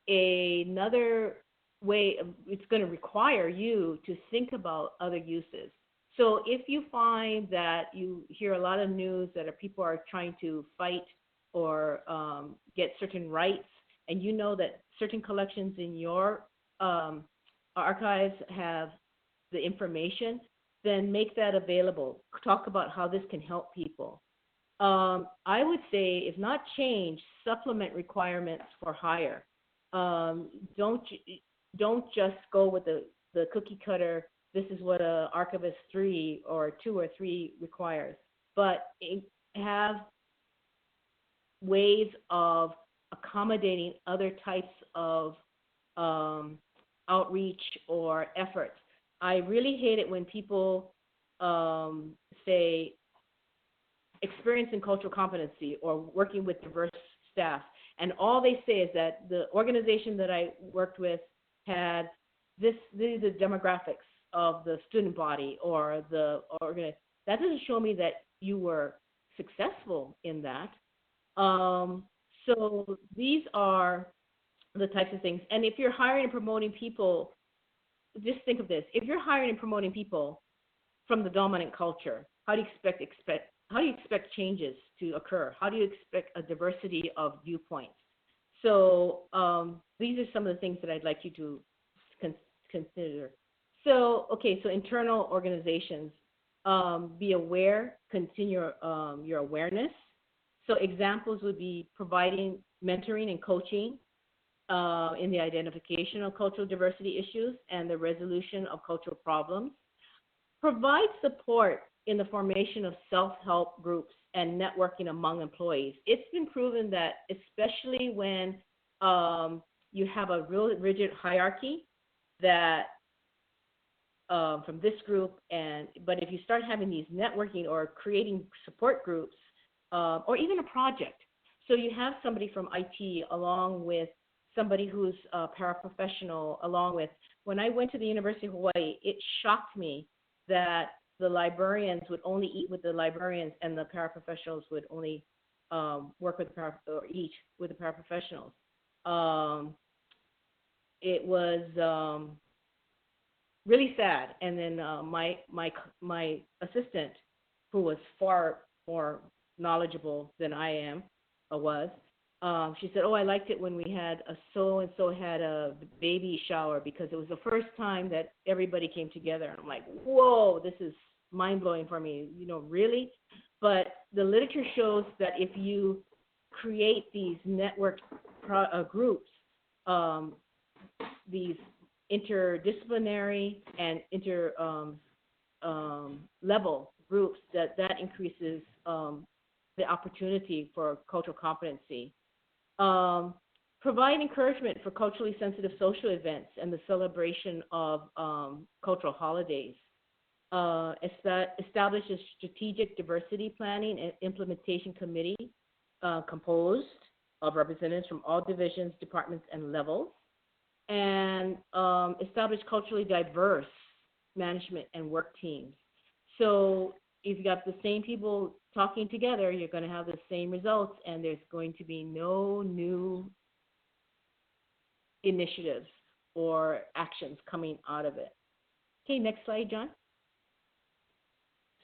another way, it's going to require you to think about other uses. So if you find that you hear a lot of news that people are trying to fight or get certain rights, and you know that certain collections in your archives have the information, then make that available. Talk about how this can help people. I would say, if not change, supplement requirements for hire. Don't just go with the cookie cutter. This is what a Archivist 3 or 2 or 3 requires, but have ways of accommodating other types of outreach or efforts. I really hate it when people say experience in cultural competency or working with diverse staff, and all they say is that the organization that I worked with had these are the demographics of the student body or the organization. That doesn't show me that you were successful in that. So these are the types of things. And if you're hiring and promoting people, just think of this. If you're hiring and promoting people from the dominant culture, how do you expect changes to occur? How do you expect a diversity of viewpoints? So these are some of the things that I'd like you to consider. So, okay, so internal organizations, be aware, continue your awareness. So examples would be providing mentoring and coaching in the identification of cultural diversity issues and the resolution of cultural problems. Provide support in the formation of self-help groups and networking among employees. It's been proven that especially when you have a real rigid hierarchy that from this group, but if you start having these networking or creating support groups or even a project. So you have somebody from IT along with somebody who's a paraprofessional, along with, when I went to the University of Hawaii, it shocked me that the librarians would only eat with the librarians and the paraprofessionals would only work with or eat with the paraprofessionals. It was really sad. And then my assistant, who was far more knowledgeable than I am, she said, "Oh, I liked it when we had a so-and-so had a baby shower because it was the first time that everybody came together." And I'm like, whoa, this is mind-blowing for me, really? But the literature shows that if you create these network groups, these interdisciplinary and level groups, that increases the opportunity for cultural competency. Provide encouragement for culturally sensitive social events and the celebration of cultural holidays. Establish a strategic diversity planning and implementation committee composed of representatives from all divisions, departments, and levels. And establish culturally diverse management and work teams. So if you've got the same people talking together, you're going to have the same results, and there's going to be no new initiatives or actions coming out of it. Okay, next slide, John.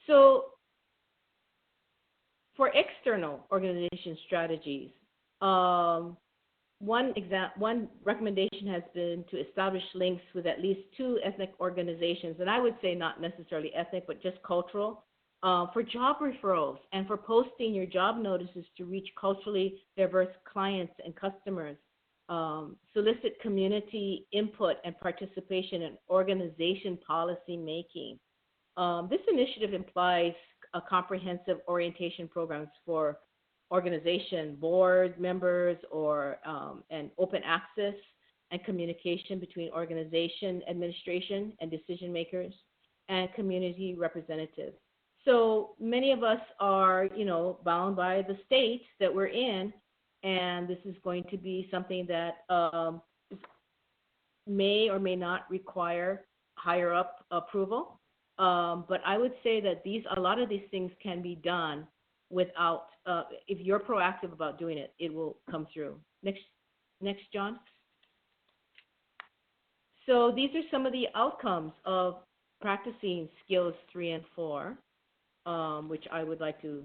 So for external organization strategies, one recommendation has been to establish links with at least 2 ethnic organizations, and I would say not necessarily ethnic, but just cultural, for job referrals and for posting your job notices to reach culturally diverse clients and customers. Solicit community input and participation in organization policy making. This initiative implies a comprehensive orientation programs for organization board members or and open access and communication between organization administration and decision makers and community representatives. So many of us are, bound by the state that we're in, and this is going to be something that may or may not require higher up approval. But I would say that a lot of these things can be done without, if you're proactive about doing it, it will come through. Next, John. So these are some of the outcomes of practicing skills 3 and 4, which I would like to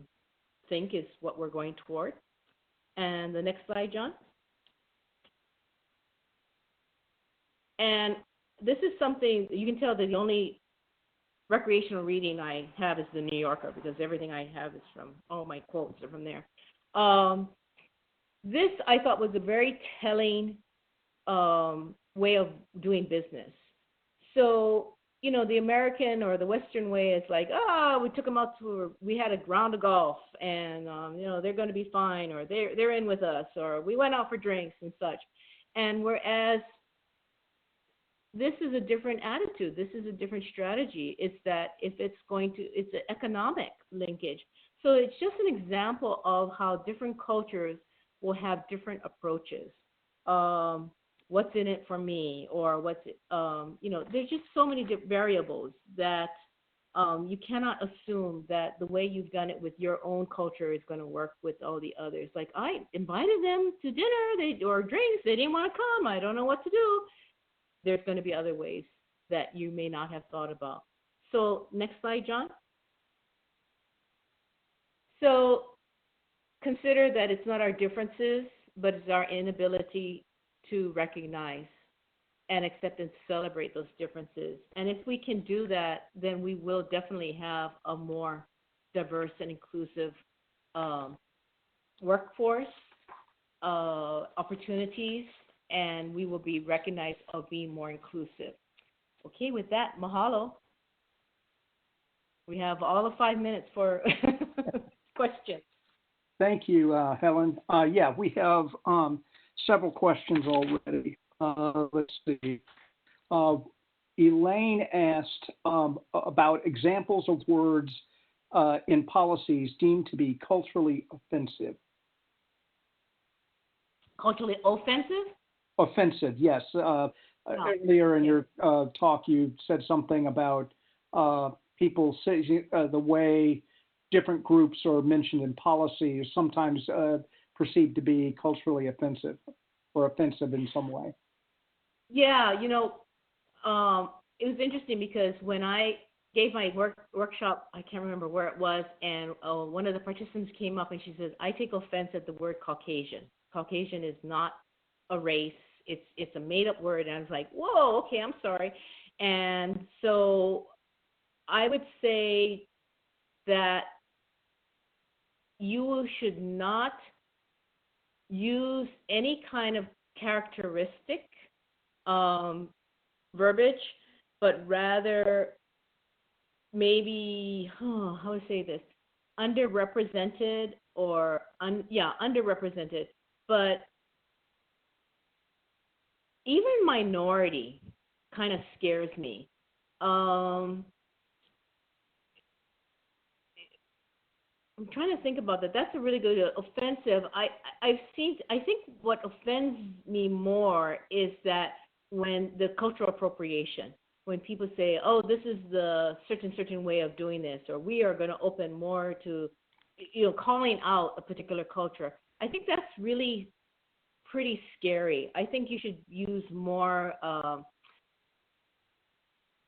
think is what we're going toward. And the next slide, John. And this is something you can tell that the only recreational reading I have is the New Yorker, because everything I have is from, all my quotes are from there. This I thought was a very telling way of doing business. So, the American or the Western way is like, we took them out we had a round of golf and, they're going to be fine, or they're in with us, or we went out for drinks and such. And whereas this is a different attitude. This is a different strategy. It's that it's an economic linkage. So it's just an example of how different cultures will have different approaches. What's in it for me, or there's just so many variables that you cannot assume that the way you've done it with your own culture is going to work with all the others. Like, I invited them to dinner or drinks. They didn't want to come. I don't know what to do. There's going to be other ways that you may not have thought about. So next slide, John. So consider that it's not our differences, but it's our inability to recognize and accept and celebrate those differences. And if we can do that, then we will definitely have a more diverse and inclusive workforce, opportunities, and we will be recognized of being more inclusive. Okay, with that, mahalo. We have all of 5 minutes for questions. Thank you, Helen. Yeah, we have several questions already. Let's see. Elaine asked about examples of words in policies deemed to be culturally offensive. Culturally offensive? Offensive, yes. Earlier in your talk, you said something about people say the way different groups are mentioned in policy is sometimes perceived to be culturally offensive or offensive in some way. Yeah, it was interesting because when I gave my workshop, I can't remember where it was, and one of the participants came up and she says, I take offense at the word Caucasian. Caucasian is not a race. It's a made-up word. And I was like, whoa, okay, I'm sorry. And so I would say that you should not use any kind of characteristic verbiage, but rather maybe, how do I say this, underrepresented or, underrepresented, but even minority kind of scares me. I'm trying to think about that. That's a really good offensive. I think what offends me more is that when the cultural appropriation, when people say, oh, this is the certain way of doing this, or we are going to open more to, calling out a particular culture. I think that's really pretty scary. I think you should use more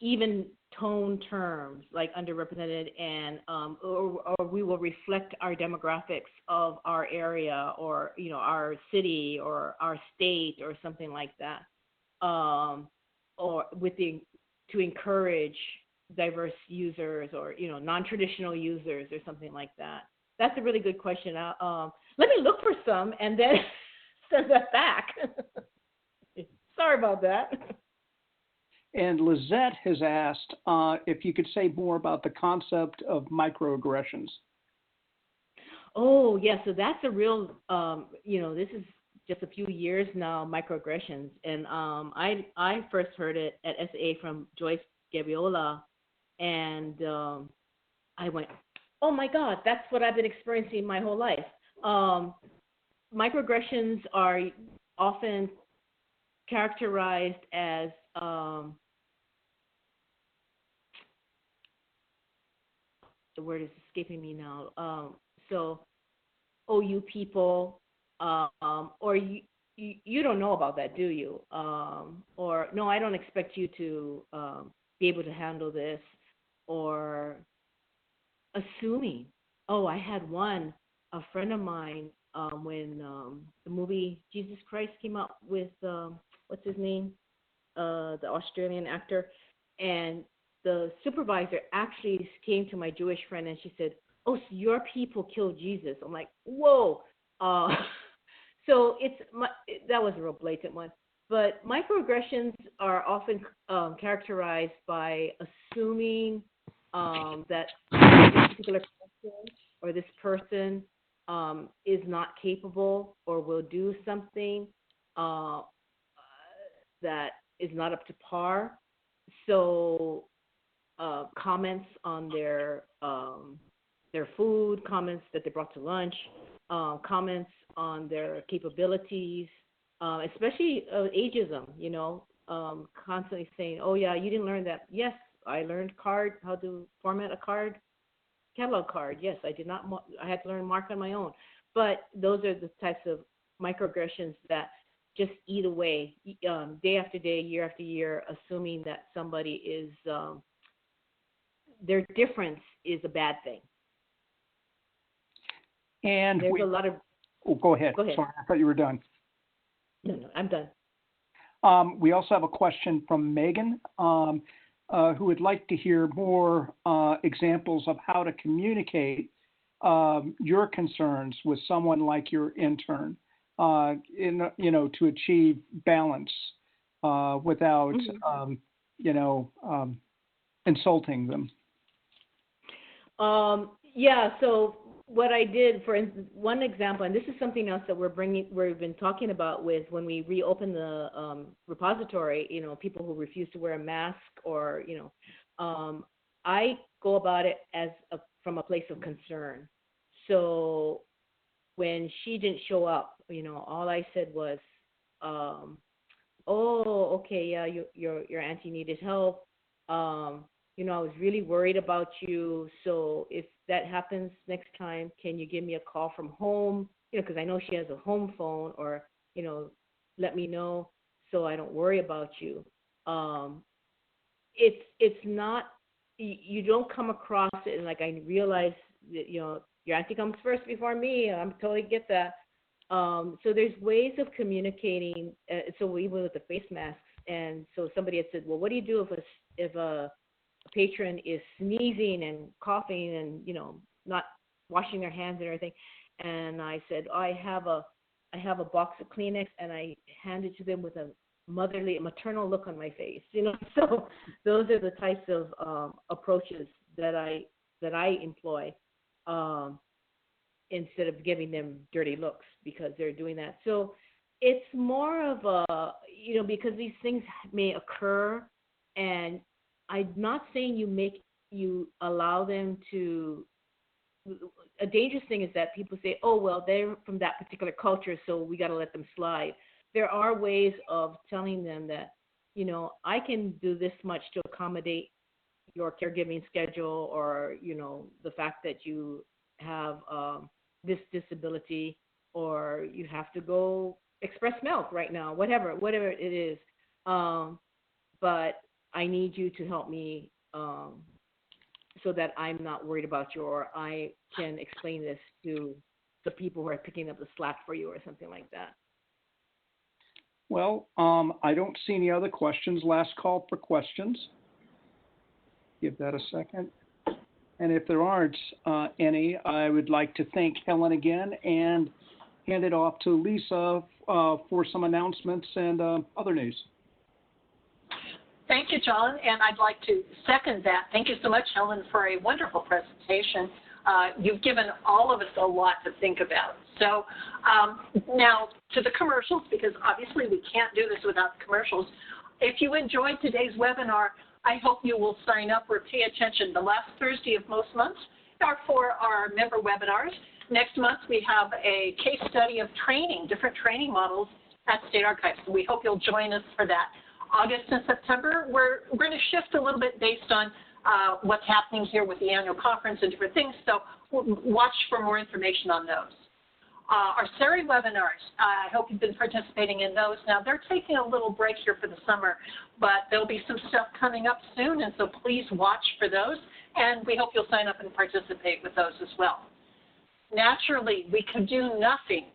even tone terms like underrepresented and or we will reflect our demographics of our area or our city or our state or something like that, or to encourage diverse users or non-traditional users or something like that. That's a really good question. Let me look for some and then send that back. Sorry about that. And Lizette has asked if you could say more about the concept of microaggressions. Oh, yeah. So that's a real, this is just a few years now, microaggressions. And I first heard it at SA from Joyce Gabiola. And I went, oh, my God, that's what I've been experiencing my whole life. Microaggressions are often characterized as the word is escaping me now. So, oh, you people, or you don't know about that, do you? Or no, I don't expect you to be able to handle this, or assuming. Oh, I had a friend of mine, when the movie Jesus Christ came out with what's his name, the Australian actor, and the supervisor actually came to my Jewish friend and she said, "Oh, so your people killed Jesus." I'm like, "Whoa!" So that was a real blatant one. But microaggressions are often characterized by assuming that this particular person or this person is not capable or will do something that is not up to par. So comments on their food, comments that they brought to lunch, comments on their capabilities, especially ageism, constantly saying, oh, yeah, you didn't learn that. Yes, I learned how to format a catalog card. Yes, I did not. I had to learn mark on my own. But those are the types of microaggressions that just eat away day after day, year after year, assuming that somebody is, their difference is a bad thing. And there's a lot of. Oh, go ahead. Go ahead. Sorry, I thought you were done. No, I'm done. We also have a question from Megan, who would like to hear more examples of how to communicate your concerns with someone like your intern, to achieve balance without, insulting them. Yeah. So what I did, for instance, one example, and this is something else that we've been talking about with when we reopen the repository, people who refuse to wear a mask or, I go about it from a place of concern. So when she didn't show up all I said was, oh, okay, yeah, your auntie needed help. I was really worried about you. So if that happens next time, can you give me a call from home? Because I know she has a home phone, or, let me know so I don't worry about you. It's not, you don't come across it, and like I realize that, your auntie comes first before me. I totally get that. So there's ways of communicating. So even with the face masks, and so somebody had said, well, what do you do if a patron is sneezing and coughing and not washing their hands and everything? And I said, I have a box of Kleenex, and I hand it to them with a maternal look on my face. So those are the types of approaches that I employ, instead of giving them dirty looks because they're doing that. So it's more of a, because these things may occur, and I'm not saying you allow them to. A dangerous thing is that people say, oh, well, they're from that particular culture, so we got to let them slide. There are ways of telling them that, I can do this much to accommodate your caregiving schedule, or, the fact that you have this disability, or you have to go express milk right now, whatever it is. But I need you to help me so that I'm not worried about you, or I can explain this to the people who are picking up the slack for you, or something like that. Well, I don't see any other questions. Last call for questions. Give that a second. And if there aren't any, I would like to thank Helen again and hand it off to Lisa for some announcements and other news. Thank you, John, and I'd like to second that. Thank you so much, Helen, for a wonderful presentation. You've given all of us a lot to think about. So now to the commercials, because obviously we can't do this without the commercials. If you enjoyed today's webinar, I hope you will sign up or pay attention. The last Thursday of most months are for our member webinars. Next month we have a case study of training, different training models at State Archives. So we hope you'll join us for that. August and September, we're going to shift a little bit based on what's happening here with the annual conference and different things, so watch for more information on those. Our SERI webinars, I hope you've been participating in those. Now, they're taking a little break here for the summer, but there'll be some stuff coming up soon, and so please watch for those, and we hope you'll sign up and participate with those as well. Naturally, we could do nothing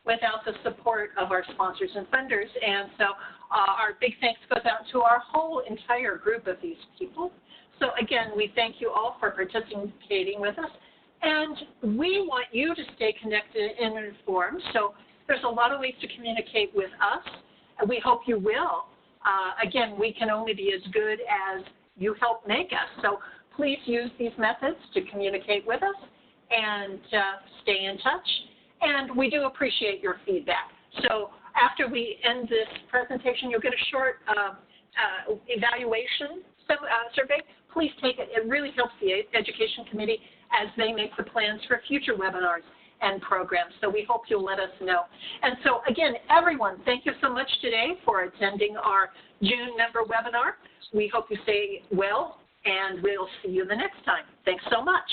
without the support of our sponsors and funders, and so our big thanks goes out to our whole entire group of these people. So again, we thank you all for participating with us, and we want you to stay connected and informed. So there's a lot of ways to communicate with us, and we hope you will. Again, we can only be as good as you help make us. So please use these methods to communicate with us and stay in touch. And we do appreciate your feedback. So after we end this presentation, you'll get a short evaluation survey. Please take it. It really helps the Education Committee as they make the plans for future webinars and programs. So we hope you'll let us know. And so again, everyone, thank you so much today for attending our June member webinar. We hope you stay well, and we'll see you the next time. Thanks so much.